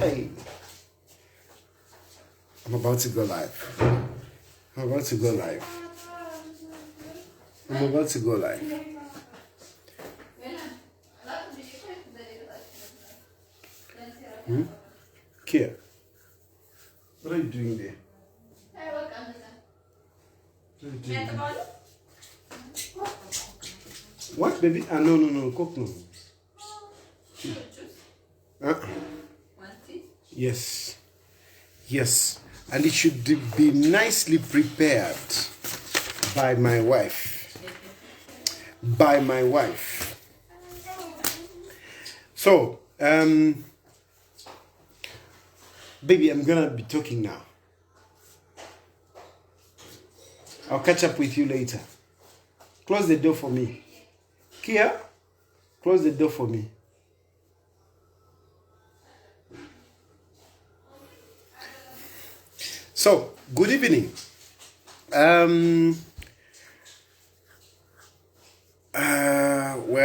Hey, I'm about to go live. I'm about to go live. I'm about to go live. Kia, what are you doing there? What are you doing there? What, baby? Ah, no, cook no. Yes. Yes. And it should be nicely prepared by my wife. By my wife. So, baby, I'm gonna be talking now. I'll catch up with you later. Close the door for me. Kia, close the door for me. So, good evening. Where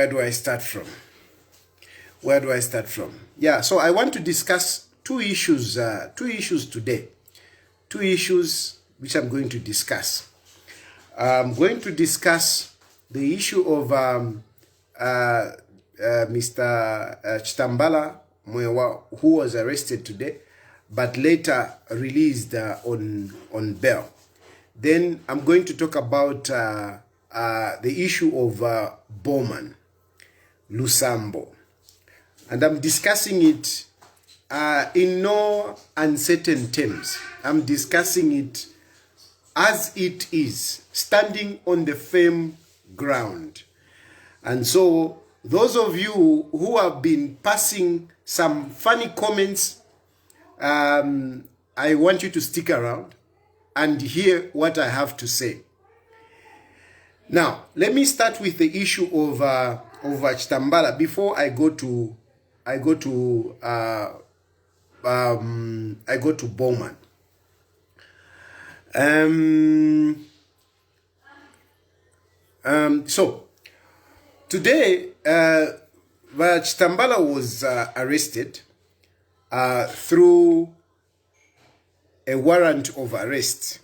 do I start from? Yeah, so I want to discuss two issues today. Two issues which I'm going to discuss. I'm going to discuss the issue of Mr. Chitambala Mwewa, who was arrested today, but later released on bail. Then I'm going to talk about the issue of Bowman, Lusambo. And I'm discussing it in no uncertain terms. I'm discussing it as it is, standing on the firm ground. And so those of you who have been passing some funny comments, I want you to stick around and hear what I have to say. Now, let me start with the issue of Chitambala before I go to Bowman. So today, Chitambala was arrested through a warrant of arrest,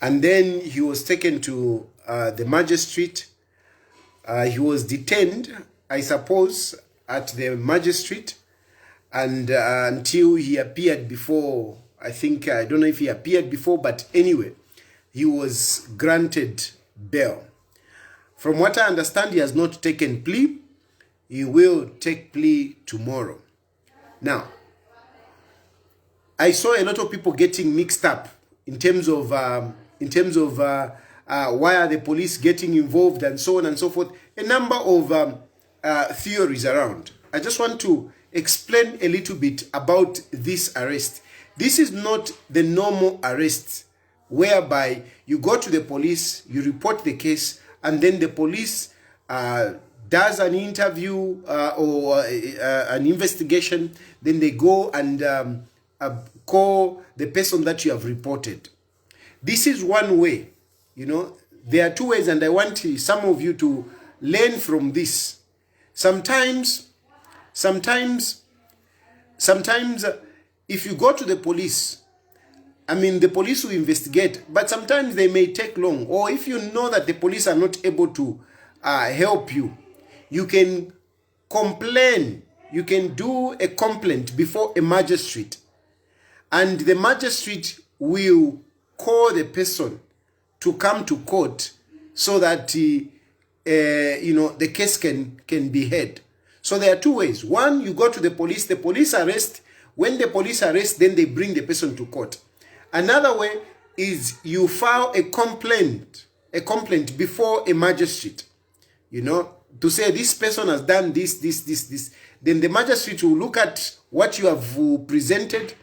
and then he was taken to the magistrate. He was detained, I suppose, at the magistrate, and until he appeared before, I don't know if he appeared before, but anyway, he was granted bail. From what I understand, he has not taken plea. He will take plea tomorrow. Now, I saw a lot of people getting mixed up in terms of why are the police getting involved and so on and so forth. A number of theories around. I just want to explain a little bit about this arrest. This is not the normal arrest whereby you go to the police, you report the case, and then the police does an interview or an investigation. Then they go and call the person that you have reported. This is one way. You know, there are two ways, and I want some of you to learn from this. Sometimes, if you go to the police, I mean, the police will investigate, but sometimes they may take long. Or if you know that the police are not able to help you, you can complain. You can do a complaint before a magistrate, and the magistrate will call the person to come to court so that the case can be heard. So there are two ways. One, you go to the police arrest. When the police arrest, then they bring the person to court. Another way is you file a complaint before a magistrate, to say this person has done this. Then the magistrate will look at what you have presented,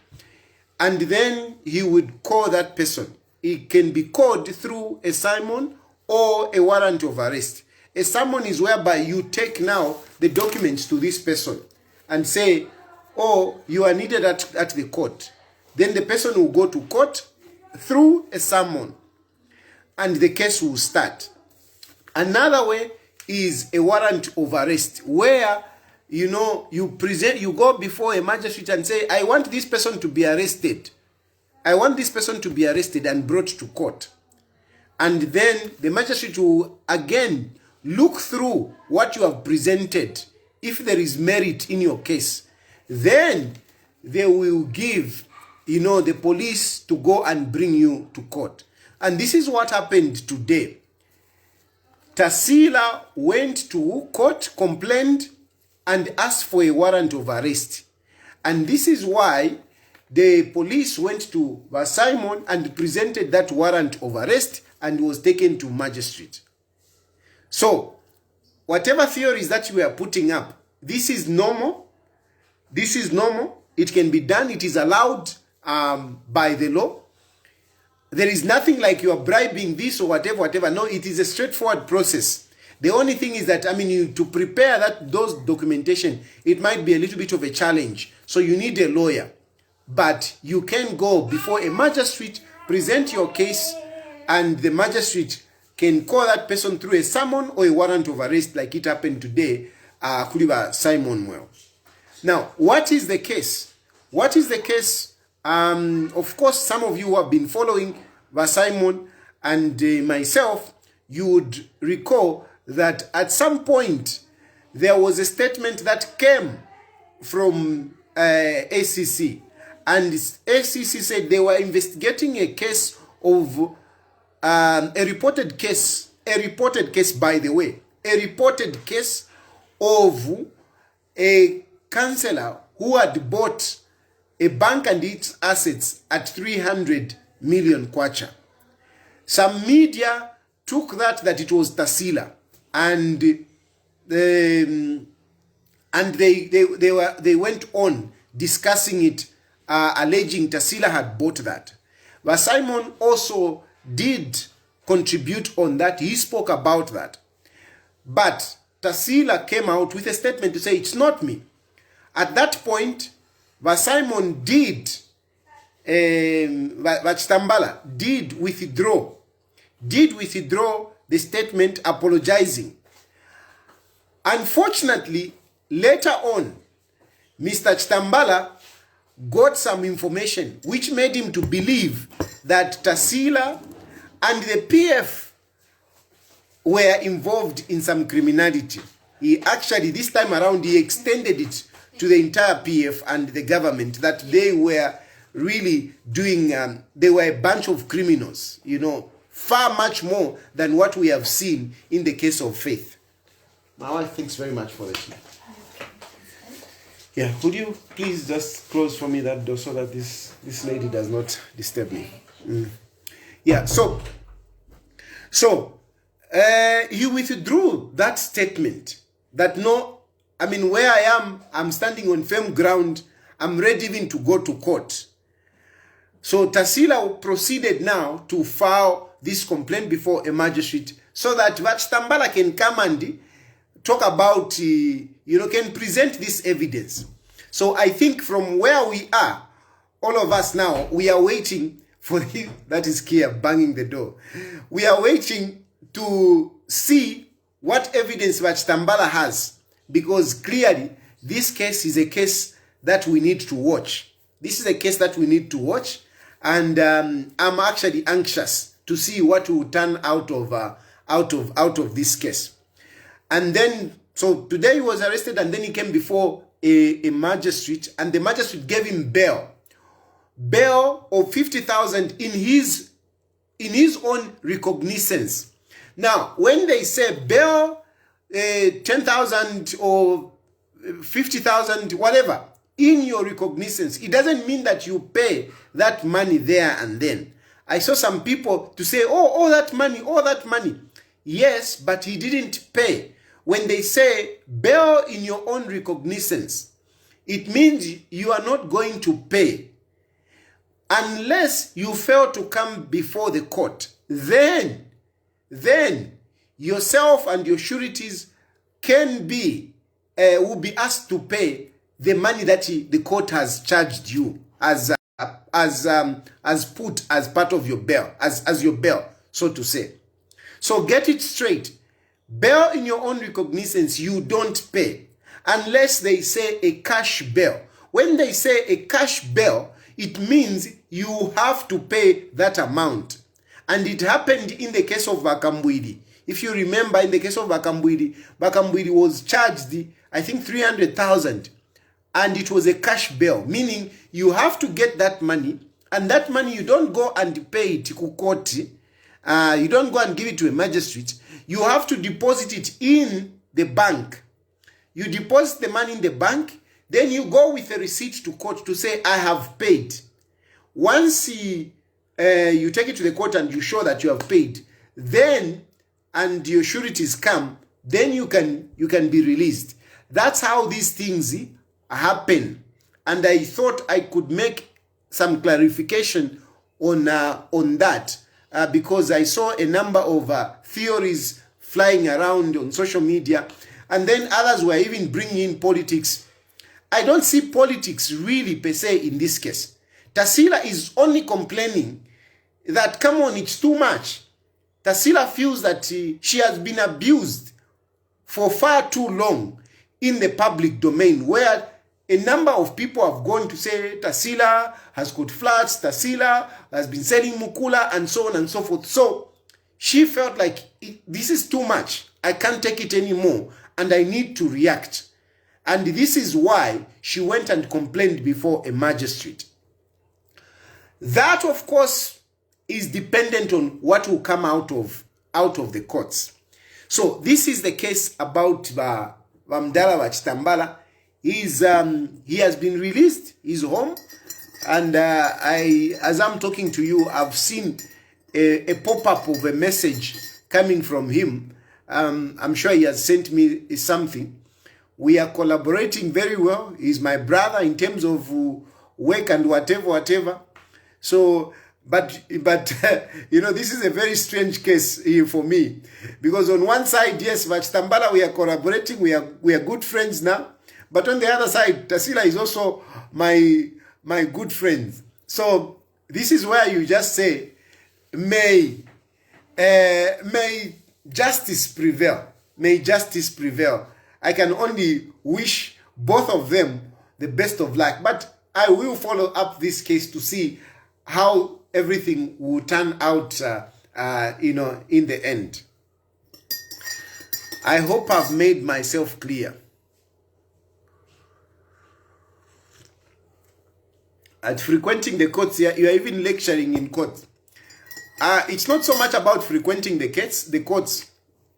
and then he would call that person. It can be called through a summons or a warrant of arrest. A summons is whereby you take now the documents to this person and say, oh, you are needed at the court. Then the person will go to court through a summons, and the case will start. Another way is a warrant of arrest, where you know, you go before a magistrate and say, I want this person to be arrested. I want this person to be arrested and brought to court. And then the magistrate will again look through what you have presented. If there is merit in your case, then they will give, you know, the police to go and bring you to court. And this is what happened today. Tasila went to court, complained, and asked for a warrant of arrest. And this is why the police went to Simon and presented that warrant of arrest and was taken to magistrate. So, whatever theories that you are putting up, this is normal. This is normal. It can be done. It is allowed by the law. There is nothing like you are bribing this or whatever. No, it is a straightforward process. The only thing is that, I mean, to prepare those documentation, it might be a little bit of a challenge. So you need a lawyer. But you can go before a magistrate, present your case, and the magistrate can call that person through a summon or a warrant of arrest like it happened today, Kuliba Simon Well. Now, what is the case? What is the case? Of course, some of you who have been following Simon and myself, you would recall that at some point there was a statement that came from ACC, and ACC said they were investigating a case of a reported case, by the way, a reported case of a councillor who had bought a bank and its assets at 300 million kwacha. Some media took that it was Tasila, and they went on discussing it, alleging Tasila had bought that. But Simon also did contribute on that. He spoke about that. But Tasila came out with a statement to say, it's not me. At that point, Simon did, Chitambala did withdraw the statement, apologizing. Unfortunately, later on, Mr. Chitambala got some information which made him to believe that Tasila and the PF were involved in some criminality. He actually, this time around, he extended it to the entire PF and the government, that they were really doing, they were a bunch of criminals, you know, far much more than what we have seen in the case of Faith. My wife, thanks very much for the tea. Yeah, could you please just close for me that door so that this lady does not disturb me? Yeah, so you withdrew that statement that no, I mean, where I am, I'm standing on firm ground, I'm ready even to go to court. So Tasila proceeded now to file this complaint before a magistrate so that Chitambala can come and talk about, can present this evidence. So I think from where we are, all of us now, we are waiting for him. That is Kia banging the door. We are waiting to see what evidence Chitambala has, because clearly this case is a case that we need to watch. This is a case that we need to watch, and I'm actually anxious to see what will turn out of this case. And then, so today he was arrested, and then he came before a magistrate, and the magistrate gave him bail of 50,000 in his own recognizance. Now, when they say bail, 10,000 or 50,000, whatever, in your recognizance, it doesn't mean that you pay that money there and then. I saw some people to say, oh, that money. Yes, but he didn't pay. When they say bail in your own recognizance, it means you are not going to pay unless you fail to come before the court. Then yourself and your sureties will be asked to pay the money that the court has charged you as put as part of your bail, as your bail, so to say. So get it straight. Bail in your own recognizance, you don't pay unless they say a cash bail. When they say a cash bail, it means you have to pay that amount. And it happened in the case of Bakambwidi. If you remember, in the case of Bakambwidi, Bakambwidi was charged, I think, 300,000. And it was a cash bail, meaning you have to get that money. And that money, you don't go and pay it to kukoti. You don't go and give it to a magistrate. You have to deposit it in the bank. You deposit the money in the bank. Then you go with a receipt to court to say, I have paid. Once you take it to the court and you show that you have paid, then, and your sureties come, then you can be released. That's how these things happen. And I thought I could make some clarification on that because I saw a number of theories flying around on social media, and then others were even bringing in politics. I don't see politics really per se in this case. Tasila is only complaining that, come on, it's too much. Tasila feels that she has been abused for far too long in the public domain, where a number of people have gone to say Tasila has got flats, Tasila has been selling mukula, and so on and so forth. So she felt like this is too much. I can't take it anymore, and I need to react. And this is why she went and complained before a magistrate. That, of course, is dependent on what will come out of the courts. So this is the case about Vamdala Chitambala. He has been released. He's home, and as I'm talking to you, I've seen a pop-up of a message coming from him. I'm sure he has sent me something. We are collaborating very well. He's my brother in terms of work and whatever. So, but you know, this is a very strange case for me, because on one side, yes, Vachitambala, we are collaborating. We are good friends now. But on the other side, Tasila is also my good friend. So this is where you just say, may justice prevail. May justice prevail. I can only wish both of them the best of luck. But I will follow up this case to see how everything will turn out, in the end. I hope I've made myself clear. At frequenting the courts here, you are even lecturing in court. It's not so much about frequenting the courts.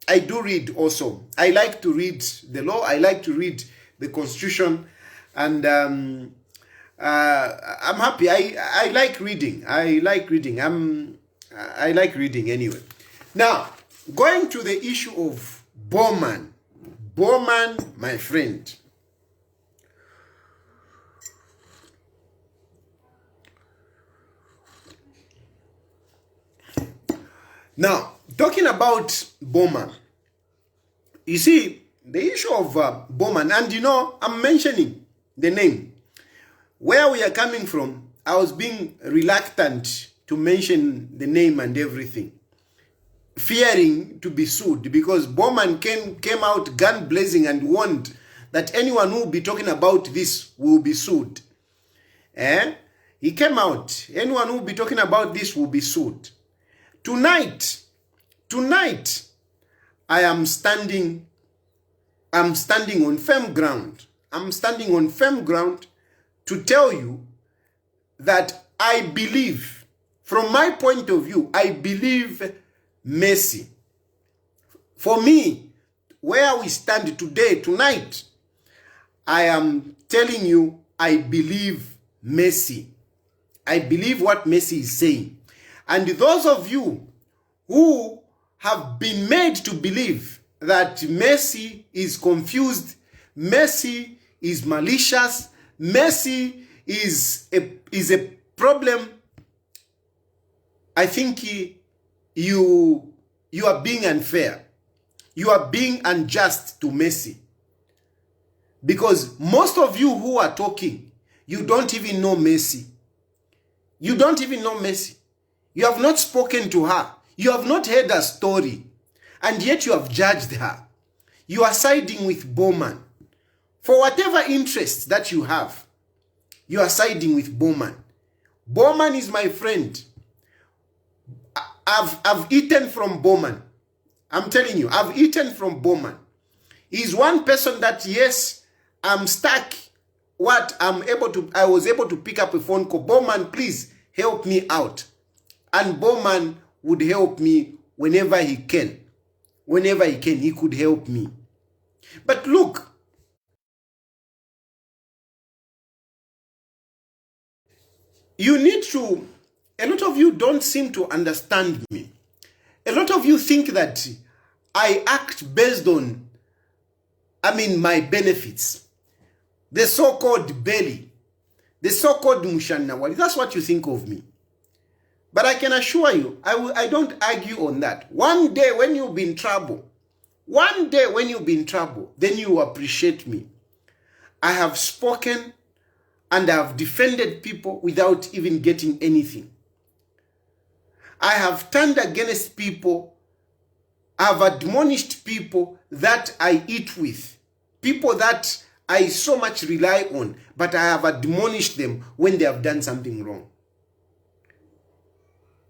I do read also. I like to read the law. I like to read the Constitution. And I'm happy. I like reading. I like reading. I like reading anyway. Now, going to the issue of Bowman. Bowman, my friend. Now, talking about Bowman, you see, the issue of Bowman, and you know, I'm mentioning the name. Where we are coming from, I was being reluctant to mention the name and everything, fearing to be sued, because Bowman came out gun blazing and warned that anyone who will be talking about this will be sued. He came out, anyone who will be talking about this will be sued. Tonight, I am standing on firm ground. I'm standing on firm ground to tell you that I believe, from my point of view, I believe mercy. For me, where we stand today, tonight, I am telling you, I believe mercy. I believe what mercy is saying. And those of you who have been made to believe that mercy is confused, mercy is malicious, mercy is a problem, I think you are being unfair. You are being unjust to mercy. Because most of you who are talking, you don't even know mercy. You don't even know mercy. You have not spoken to her. You have not heard her story. And yet you have judged her. You are siding with Bowman. For whatever interest that you have, you are siding with Bowman. Bowman is my friend. I've eaten from Bowman. I'm telling you, I've eaten from Bowman. He's one person that, yes, I'm stuck. I was able to pick up a phone call. Bowman, please help me out. And Bowman would help me whenever he can. Whenever he can, he could help me. But look, you need to, a lot of you don't seem to understand me. A lot of you think that I act based on, my benefits. The so-called belly. The so-called Mushanawali. That's what you think of me. But I can assure you, I don't argue on that. One day when you'll be in trouble, then you appreciate me. I have spoken and I have defended people without even getting anything. I have turned against people. I have admonished people that I eat with. People that I so much rely on, but I have admonished them when they have done something wrong.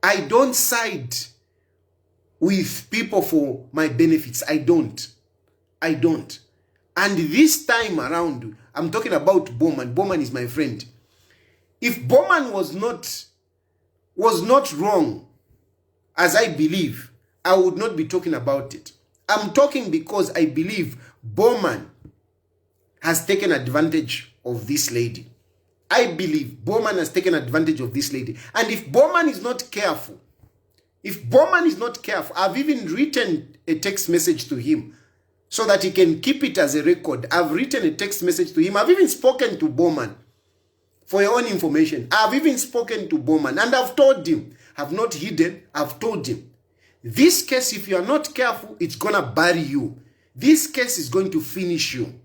I don't side with people for my benefits. I don't. And this time around, I'm talking about Bowman. Bowman is my friend. If Bowman was not wrong, as I believe, I would not be talking about it. I'm talking because I believe Bowman has taken advantage of this lady. I believe Bowman has taken advantage of this lady. And if Bowman is not careful, I've even written a text message to him so that he can keep it as a record. I've written a text message to him. I've even spoken to Bowman. For your own information, I've even spoken to Bowman and I've told him, I've not hidden, I've told him, this case, if you are not careful, it's going to bury you. This case is going to finish you.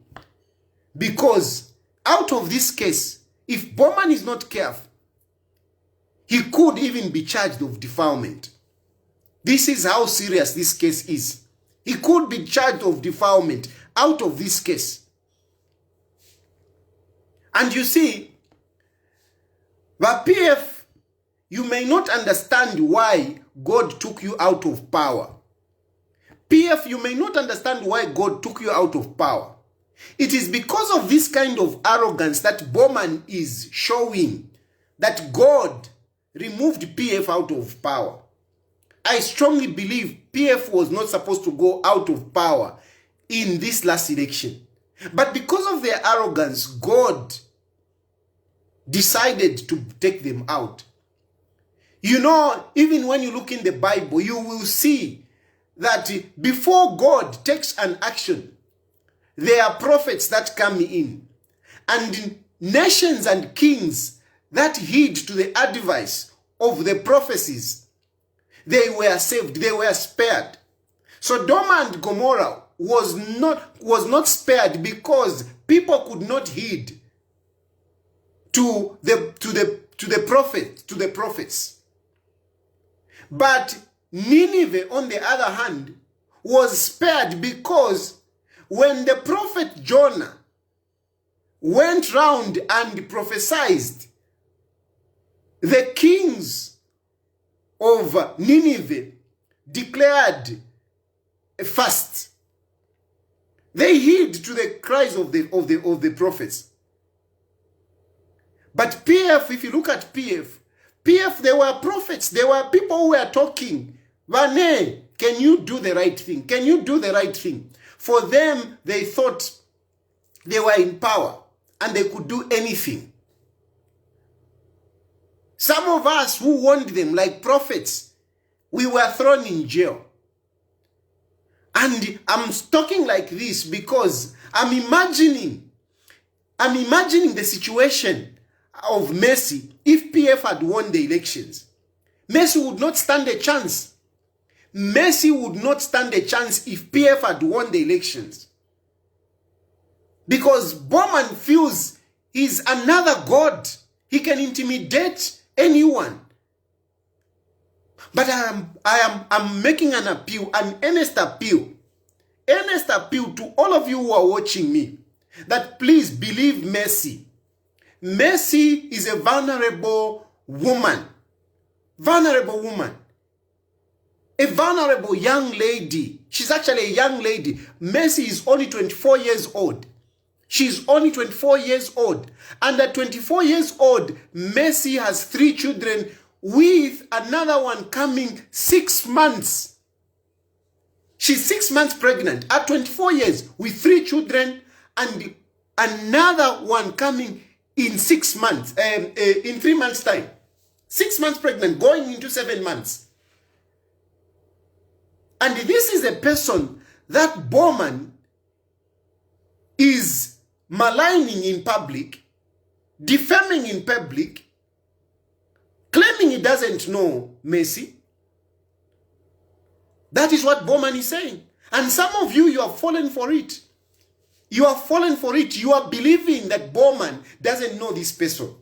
Because out of this case, if Bowman is not careful, he could even be charged of defilement. This is how serious this case is. He could be charged of defilement out of this case. And you see, the PF, you may not understand why God took you out of power. PF, you may not understand why God took you out of power. It is because of this kind of arrogance that Bowman is showing that God removed PF out of power. I strongly believe PF was not supposed to go out of power in this last election. But because of their arrogance, God decided to take them out. You know, even when you look in the Bible, you will see that before God takes an action, there are prophets that come in. And nations and kings that heed to the advice of the prophecies, they were saved, they were spared. Sodom and Gomorrah was not spared because people could not heed to the prophets. But Nineveh, on the other hand, was spared because when the prophet Jonah went round and prophesied, the kings of Nineveh declared a fast. They heed to the cries of the prophets. But PF, if you look at PF, there were prophets, there were people who were talking. Vane, can you do the right thing? Can you do the right thing? For them, they thought they were in power and they could do anything. Some of us who warned them like prophets, we were thrown in jail. And I'm talking like this because I'm imagining the situation of Mercy. If PF had won the elections, Mercy would not stand a chance. Mercy would not stand a chance if PF had won the elections. Because Bowman feels he's another god. He can intimidate anyone. But I'm making an appeal, an earnest appeal to all of you who are watching me. that please believe Mercy. Mercy is a vulnerable woman. Vulnerable woman. A vulnerable young lady. She's actually a young lady. Mercy is only 24 years old. She's only 24 years old. And at 24 years old, Mercy has 3 children with another one coming 6 months. She's 6 months pregnant at 24 years with 3 children and another one coming in 6 months, in 3 months' time. 6 months pregnant, going into 7 months. And this is a person that Bowman is maligning in public, defaming in public, claiming he doesn't know Mercy. That is what Bowman is saying. And some of you, you have fallen for it. You have fallen for it. You are believing that Bowman doesn't know this person.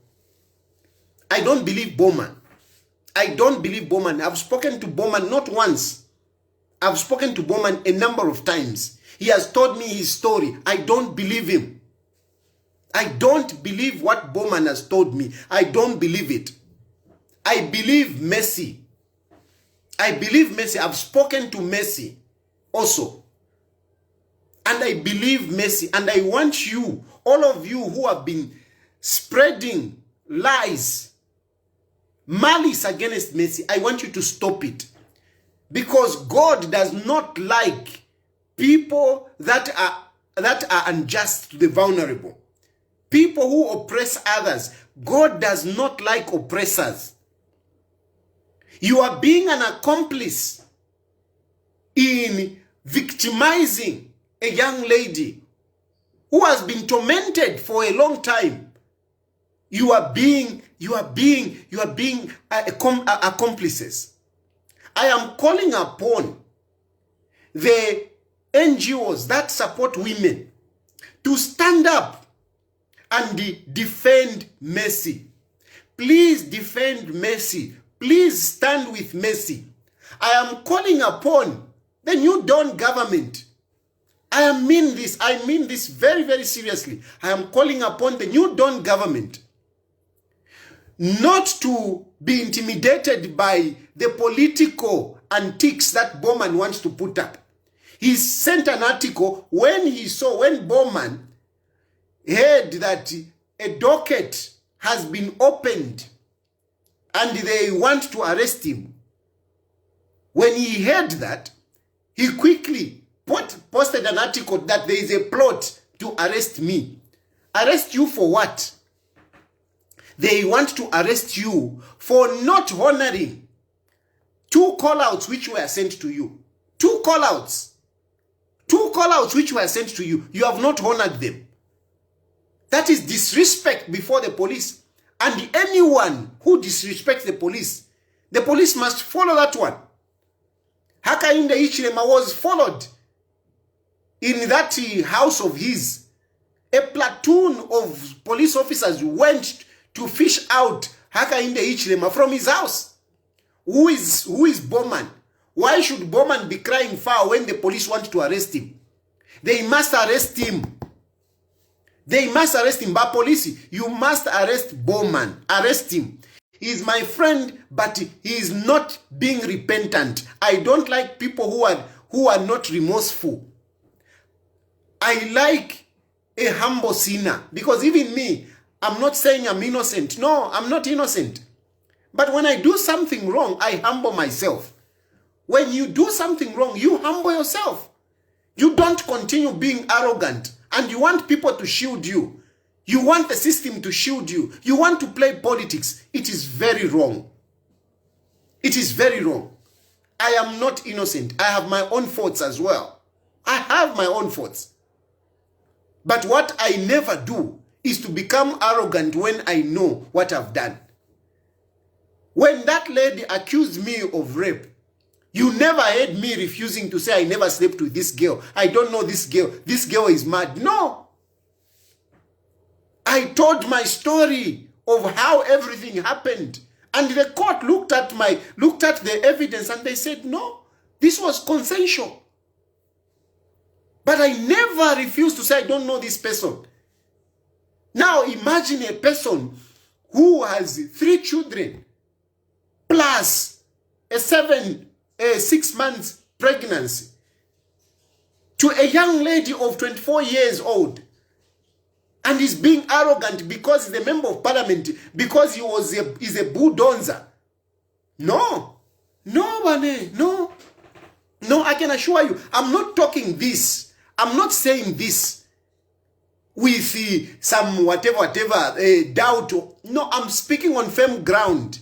I don't believe Bowman. I don't believe Bowman. I've spoken to Bowman not once. I've spoken to Bowman a number of times. He has told me his story. I don't believe him. I don't believe what Bowman has told me. I don't believe it. I believe Mercy. I believe Mercy. I've spoken to Mercy also. And I believe Mercy. And I want you, all of you who have been spreading lies, malice against Mercy, I want you to stop it. Because God does not like people that are unjust to the vulnerable. People who oppress others. God does not like oppressors. You are being an accomplice in victimizing a young lady who has been tormented for a long time. You are being accomplices. I am calling upon the NGOs that support women to stand up and defend Mercy. Please defend Mercy. Please stand with Mercy. I am calling upon the New Dawn government. I mean this very, very seriously. I am calling upon the New Dawn government not to be intimidated by the political antics that Bowman wants to put up. He sent an article when Bowman heard that a docket has been opened and they want to arrest him. When he heard that, he quickly posted an article that there is a plot to arrest me. Arrest you for what? They want to arrest you for not honoring 2 call-outs which were sent to you. 2 call-outs. 2 call-outs which were sent to you. You have not honored them. That is disrespect before the police. And anyone who disrespects the police must follow that one. Hakainde Hichilema was followed in that house of his. A platoon of police officers went to fish out Hakainde Hichilema from his house. Who is Bowman? Why should Bowman be crying foul when the police want to arrest him? They must arrest him. They must arrest him. But police, you must arrest Bowman. Arrest him. He is my friend, but he is not being repentant. I don't like people who are not remorseful. I like a humble sinner. Because even me, I'm not saying I'm innocent. No, I'm not innocent. But when I do something wrong, I humble myself. When you do something wrong, you humble yourself. You don't continue being arrogant and you want people to shield you. You want the system to shield you. You want to play politics. It is very wrong. It is very wrong. I am not innocent. I have my own faults as well. I have my own faults. But what I never do is to become arrogant when I know what I've done. When that lady accused me of rape, you never heard me refusing to say I never slept with this girl. I don't know this girl. This girl is mad. No. I told my story of how everything happened. And the court looked at the evidence and they said, no, this was consensual. But I never refused to say I don't know this person. Now imagine a person who has 3 children plus a 6 months pregnancy to a young lady of 24 years old, and is being arrogant because he's a member of parliament, because he's a bulldozer. No, Bane, no, I can assure you, I'm not talking this. I'm not saying this with some whatever doubt. No, I'm speaking on firm ground.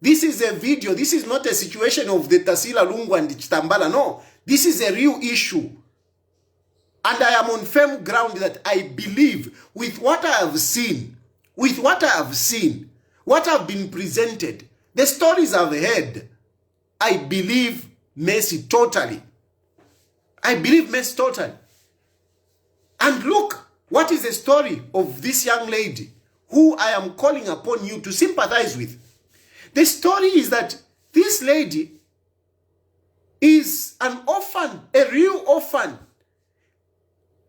This is a video. This is not a situation of the Tasila Lungu and Chitambala. No, this is a real issue. And I am on firm ground that I believe with what I have seen, what I've been presented, the stories I've heard, I believe Mercy totally. I believe Mercy totally. And look, what is the story of this young lady who I am calling upon you to sympathize with? The story is that this lady is an orphan, a real orphan,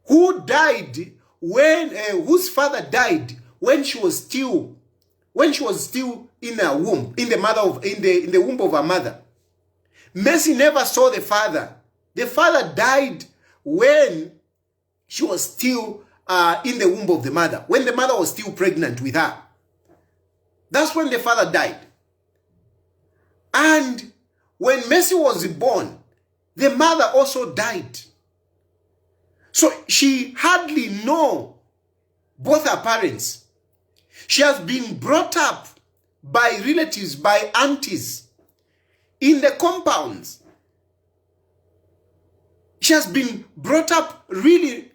who died whose father died when she was still in her womb, in the womb of her mother. Mercy never saw the father. The father died when she was still in the womb of the mother, when the mother was still pregnant with her. That's when the father died. And when Mercy was born, the mother also died. So she hardly knows both her parents. She has been brought up by relatives, by aunties, in the compounds. She has been brought up really,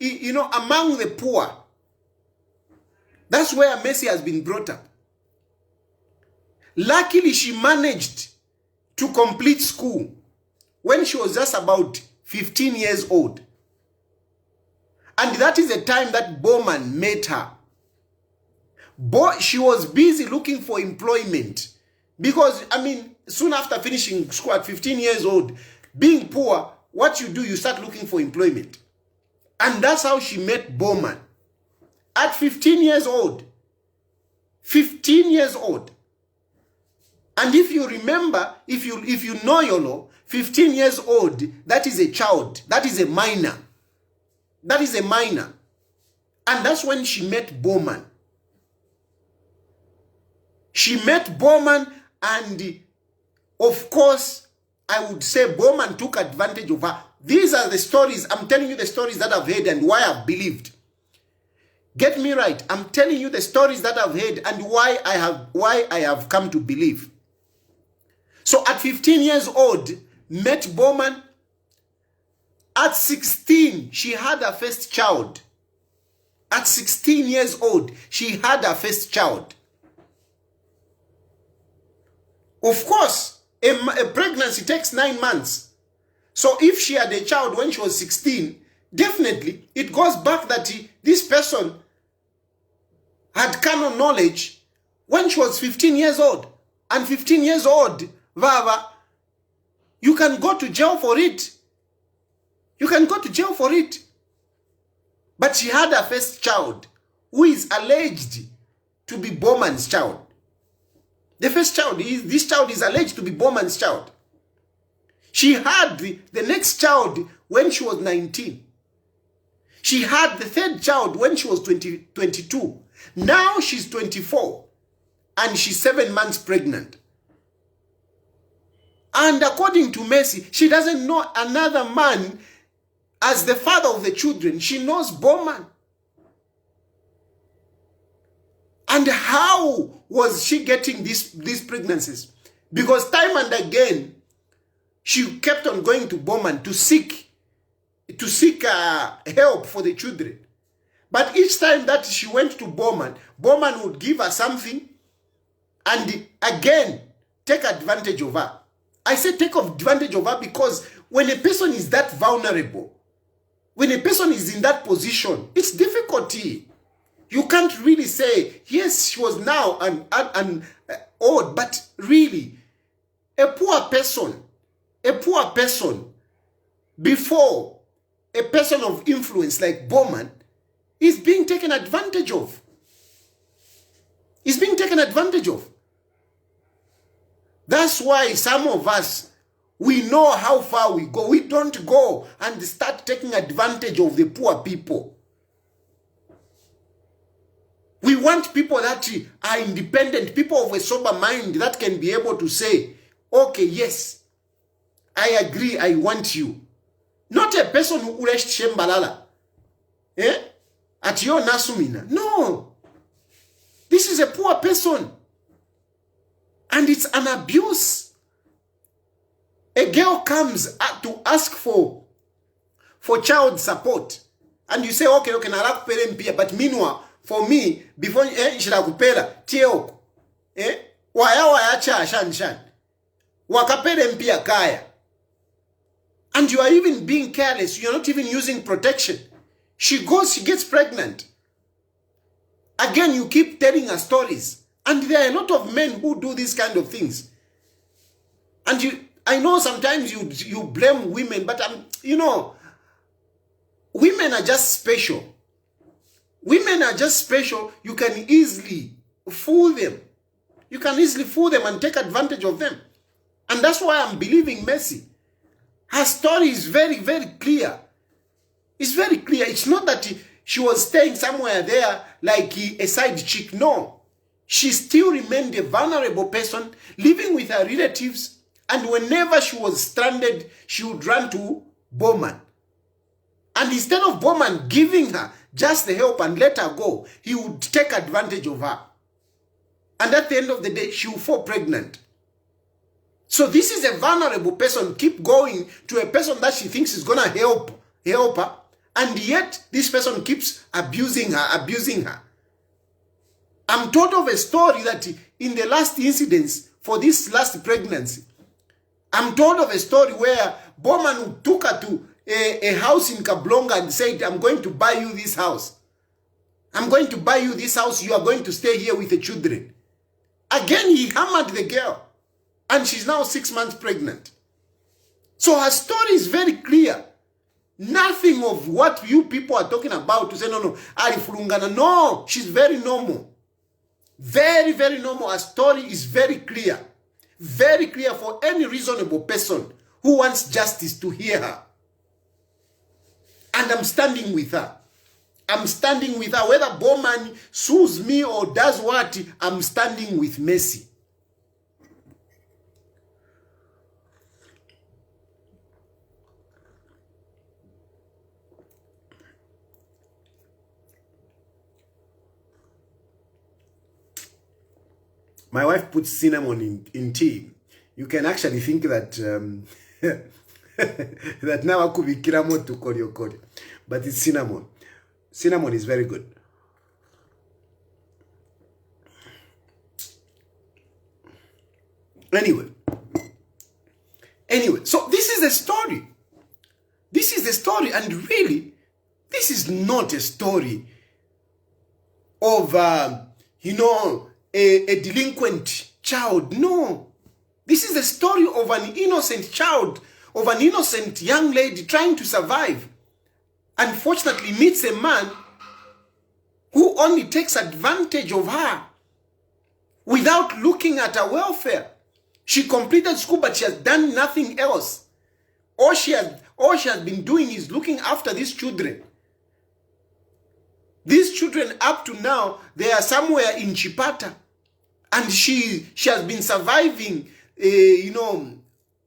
among the poor. That's where Mercy has been brought up. Luckily, she managed to complete school when she was just about 15 years old. And that is the time that Bowman met her. She was busy looking for employment. Because, soon after finishing school at 15 years old, being poor, what you do, you start looking for employment. And that's how she met Bowman. At 15 years old. 15 years old. And if you remember, if you know your law, 15 years old, that is a child. That is a minor. That is a minor. And that's when she met Bowman. She met Bowman, and of course, I would say Bowman took advantage of her. These are the stories. I'm telling you the stories that I've heard and why I've believed. Get me right. I'm telling you the stories that I've heard and why I have come to believe. So at 15 years old, met Bowman. At 16, she had her first child. At 16 years old, she had her first child. Of course, a pregnancy takes 9 months. So if she had a child when she was 16, definitely it goes back that this person had canon knowledge when she was 15 years old. And 15 years old, Vava, you can go to jail for it. You can go to jail for it. But she had her first child, who is alleged to be Bowman's child. The first child, this child is alleged to be Bowman's child. She had the next child when she was 19. She had the third child when she was 22. Now she's 24. And she's 7 months pregnant. And according to Mercy, she doesn't know another man as the father of the children. She knows Bowman. And how was she getting these pregnancies? Because time and again, she kept on going to Bowman to seek help for the children. But each time that she went to Bowman, Bowman would give her something and again take advantage of her. I say take advantage of her because when a person is that vulnerable, when a person is in that position, it's difficulty. You can't really say, yes, she was now an old, but really, a poor person, before a person of influence like Bowman is being taken advantage of. Is being taken advantage of. That's why some of us, we know how far we go. We don't go and start taking advantage of the poor people. We want people that are independent, people of a sober mind that can be able to say, okay, yes, I agree, I want you. Not a person who ulesh shembalala. At your nasumina. No. This is a poor person. And it's an abuse. A girl comes to ask for child support. And you say, okay, narakupele mpia. But meanwhile, for me, before shirakupela, tieo. Waya shan. Wakapele mpia kaya. And you are even being careless. You're not even using protection. She gets pregnant. Again, you keep telling her stories. And there are a lot of men who do these kind of things. And I know sometimes you blame women, but women are just special. Women are just special. You can easily fool them. You can easily fool them and take advantage of them. And that's why I'm believing Mercy. Her story is very, very clear. It's very clear. It's not that she was staying somewhere there like a side chick. No. She still remained a vulnerable person, living with her relatives. And whenever she was stranded, she would run to Bowman. And instead of Bowman giving her just the help and let her go, he would take advantage of her. And at the end of the day, she will fall pregnant. So this is a vulnerable person. Keep going to a person that she thinks is going to help her. And yet, this person keeps abusing her. I'm told of a story that in the last incidents for this last pregnancy, I'm told of a story where Bowman took her to a house in Kablonga and said, I'm going to buy you this house. I'm going to buy you this house. You are going to stay here with the children. Again, he hammered the girl. And she's now 6 months pregnant. So her story is very clear. Nothing of what you people are talking about to say, no, Arifurungana. No, she's very normal. Very, very normal. Her story is very clear. Very clear for any reasonable person who wants justice to hear her. And I'm standing with her. I'm standing with her. Whether Bowman sues me or does what, I'm standing with Mercy. My wife puts cinnamon in tea. You can actually think that that now could be kiramo to koryo. But it's cinnamon. Cinnamon is very good. Anyway, so this is the story. This is the story, and really, this is not a story of, a delinquent child. No. This is the story of an innocent child, of an innocent young lady trying to survive. Unfortunately, meets a man who only takes advantage of her without looking at her welfare. She completed school, but she has done nothing else. All she has been doing is looking after these children. These children, up to now, they are somewhere in Chipata. And she has been surviving,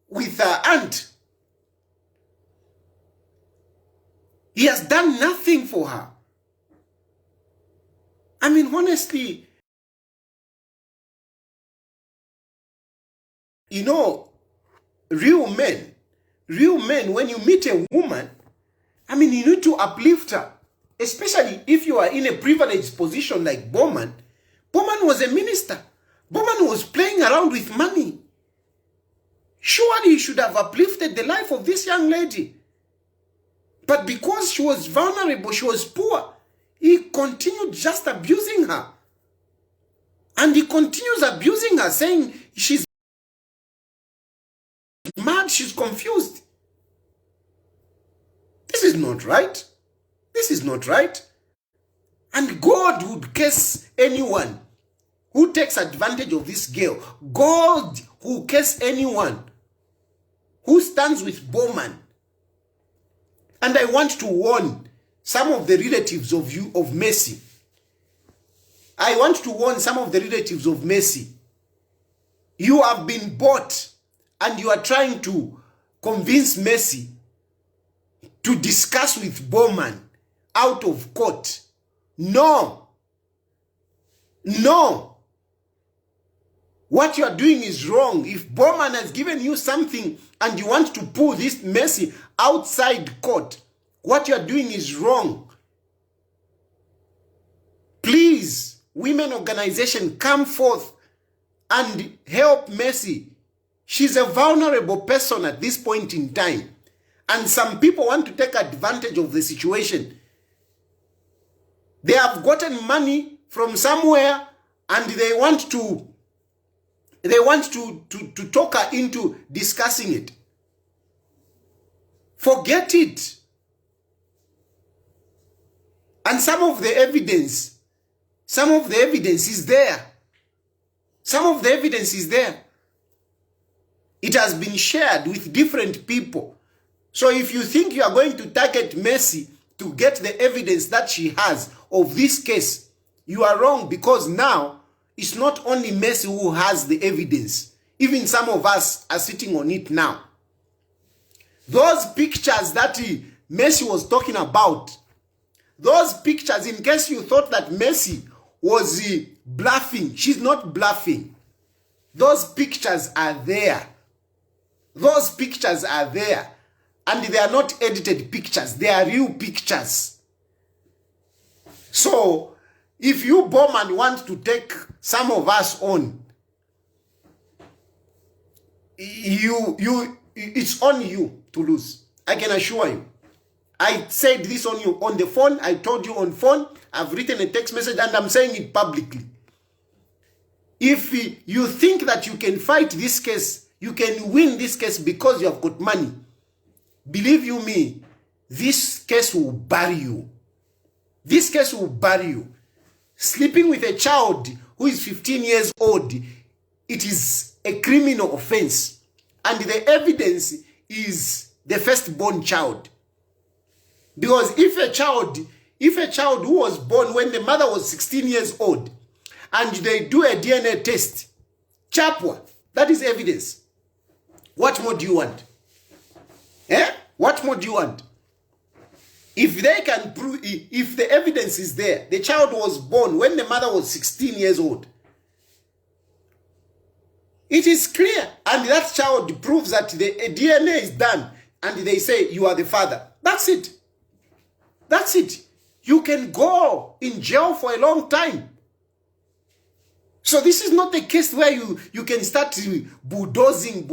with her aunt. He has done nothing for her. I mean, honestly, real men, when you meet a woman, I mean, you need to uplift her. Especially if you are in a privileged position like Bowman. Bowman was a minister. Bowman was playing around with money. Surely he should have uplifted the life of this young lady. But because she was vulnerable, she was poor, he continued just abusing her. And he continues abusing her, saying she's mad, she's confused. This is not right. This is not right. And God would curse anyone who takes advantage of this girl. God will curse anyone who stands with Bowman. And I want to warn some of the relatives of Mercy. I want to warn some of the relatives of Mercy. You have been bought and you are trying to convince Mercy to discuss with Bowman out of court. No. No. What you are doing is wrong. If Bowman has given you something and you want to pull this Mercy outside court, what you are doing is wrong. Please, women organization, come forth and help Mercy. She's a vulnerable person at this point in time. And some people want to take advantage of the situation. They have gotten money from somewhere and they want to talk her into discussing it. Forget it. And some of the evidence is there. Some of the evidence is there. It has been shared with different people. So if you think you are going to target Mercy to get the evidence that she has of this case, you are wrong, because now it's not only Mercy who has the evidence. Even some of us are sitting on it now. Those pictures that Mercy was talking about, those pictures, in case you thought that Mercy was bluffing, she's not bluffing. Those pictures are there. Those pictures are there. And they are not edited pictures. They are real pictures. So, if you, Bowman, want to take some of us on, it's on you to lose. I can assure you. I said this on you on the phone. I told you on phone. I've written a text message and I'm saying it publicly. If you think that you can fight this case, you can win this case because you have got money, believe you me, this case will bury you. This case will bury you. Sleeping with a child who is 15 years old, it is a criminal offense. And the evidence is the firstborn child. Because if a child who was born when the mother was 16 years old, and they do a DNA test, chapwa, that is evidence. What more do you want? What more do you want? If they can prove, if the evidence is there, the child was born when the mother was 16 years old. It is clear. And that child proves that the DNA is done. And they say, you are the father. That's it. That's it. You can go in jail for a long time. So this is not a case where you can start bulldozing.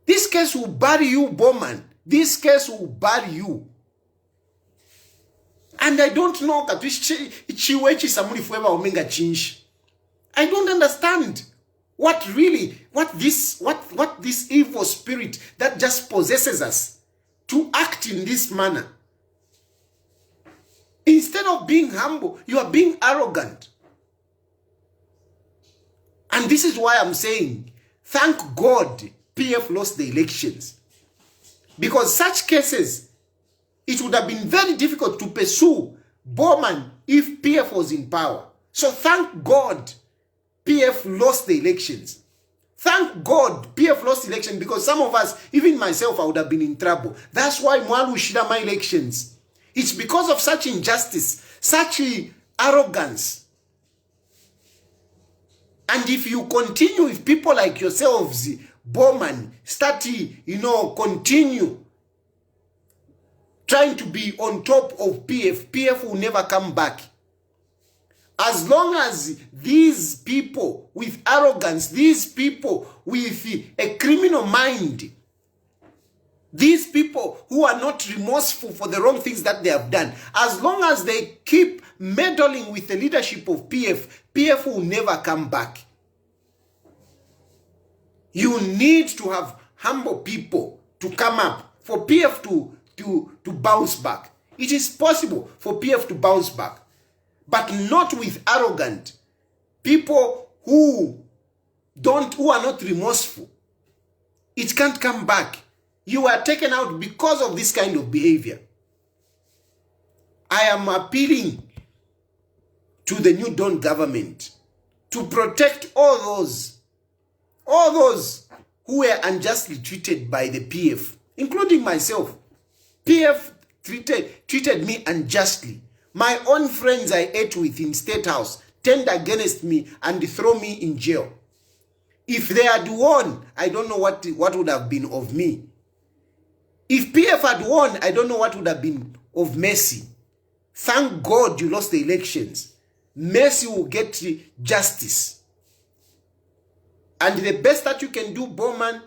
This case will bury you, Bowman. This case will bury you. And I don't know that I don't understand what this evil spirit that just possesses us to act in this manner. Instead of being humble, you are being arrogant. And this is why I'm saying, thank God PF lost the elections. Because such cases, it would have been very difficult to pursue Bowman if PF was in power. So thank God PF lost the elections. Thank God PF lost the election, because some of us, even myself, I would have been in trouble. That's why Mwalu Shida my elections. It's because of such injustice, such arrogance. And if you continue with people like yourselves, Bowman, continue trying to be on top of PF, PF will never come back. As long as these people with arrogance, these people with a criminal mind, these people who are not remorseful for the wrong things that they have done, as long as they keep meddling with the leadership of PF, PF will never come back. You need to have humble people to come up for PF to bounce back. It is possible for PF to bounce back, but not with arrogant people who are not remorseful. It can't come back. You are taken out because of this kind of behavior. I am appealing to the New Dawn government to protect all those who were unjustly treated by the PF, including myself. PF treated me unjustly. My own friends I ate with in State House turned against me and throw me in jail. If they had won, I don't know what would have been of me. If PF had won, I don't know what would have been of Mercy. Thank God you lost the elections. Mercy will get justice. And the best that you can do, Bowman,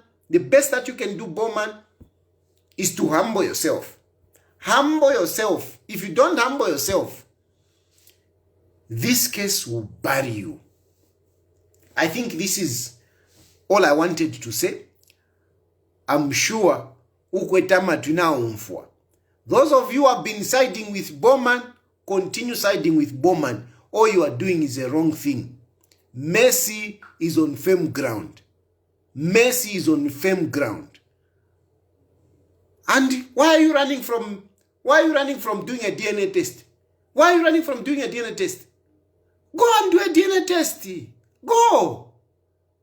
is to humble yourself. Humble yourself. If you don't humble yourself, this case will bury you. I think this is all I wanted to say. I'm sure those of you who have been siding with Bowman, continue siding with Bowman. All you are doing is a wrong thing. Mercy is on firm ground. Mercy is on firm ground. And why are you running from doing a DNA test? Why are you running from doing a DNA test? Go and do a DNA test. Go.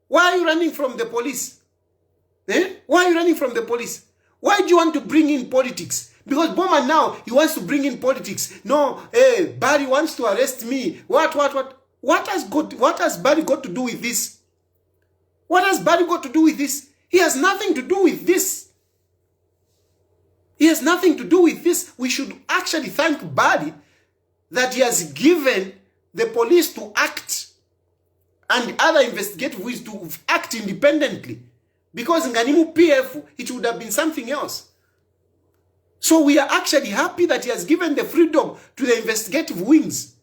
Why are you running from the police? Why are you running from the police? Why do you want to bring in politics? Because Bowman now, he wants to bring in politics. No, Barry wants to arrest me. What has Barry got to do with this? What has Barry got to do with this? He has nothing to do with this. He has nothing to do with this. We should actually thank Barry that he has given the police to act and other investigators to act independently. Because in Ganimu PF, it would have been something else. So we are actually happy that he has given the freedom to the investigative wings.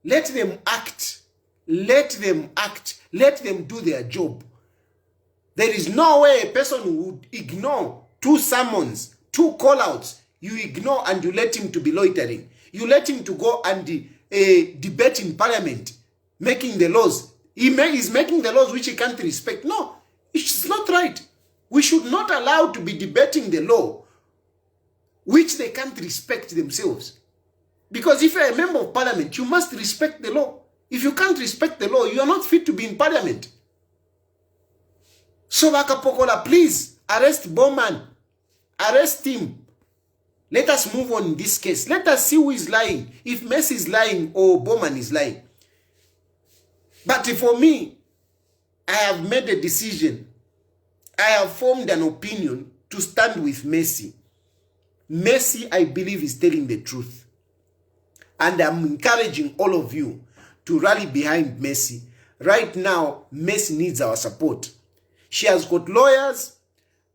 Let them act. Let them act. Let them do their job. There is no way a person would ignore 2 summons, 2 call-outs. You ignore and you let him to be loitering. You let him to go and debate in parliament, making the laws. He's making the laws which he can't respect. No, it's not right. We should not allow to be debating the law which they can't respect themselves. Because if you're a member of parliament, you must respect the law. If you can't respect the law, you are not fit to be in parliament. So Wakapokola, please arrest Bowman. Arrest him. Let us move on in this case. Let us see who is lying. If Mercy is lying or Bowman is lying. But for me, I have made a decision. I have formed an opinion to stand with Mercy. Mercy, I believe, is telling the truth. And I'm encouraging all of you to rally behind Mercy. Right now, Mercy needs our support. She has got lawyers.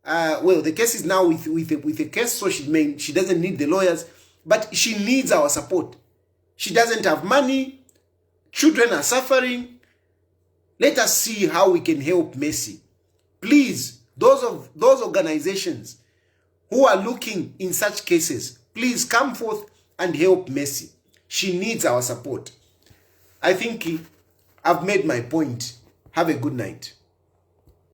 Well, the case is now with a case, so she doesn't need the lawyers. But she needs our support. She doesn't have money. Children are suffering. Let us see how we can help Mercy. Please, those organizations who are looking in such cases, please come forth and help Mercy. She needs our support. I think I've made my point. Have a good night.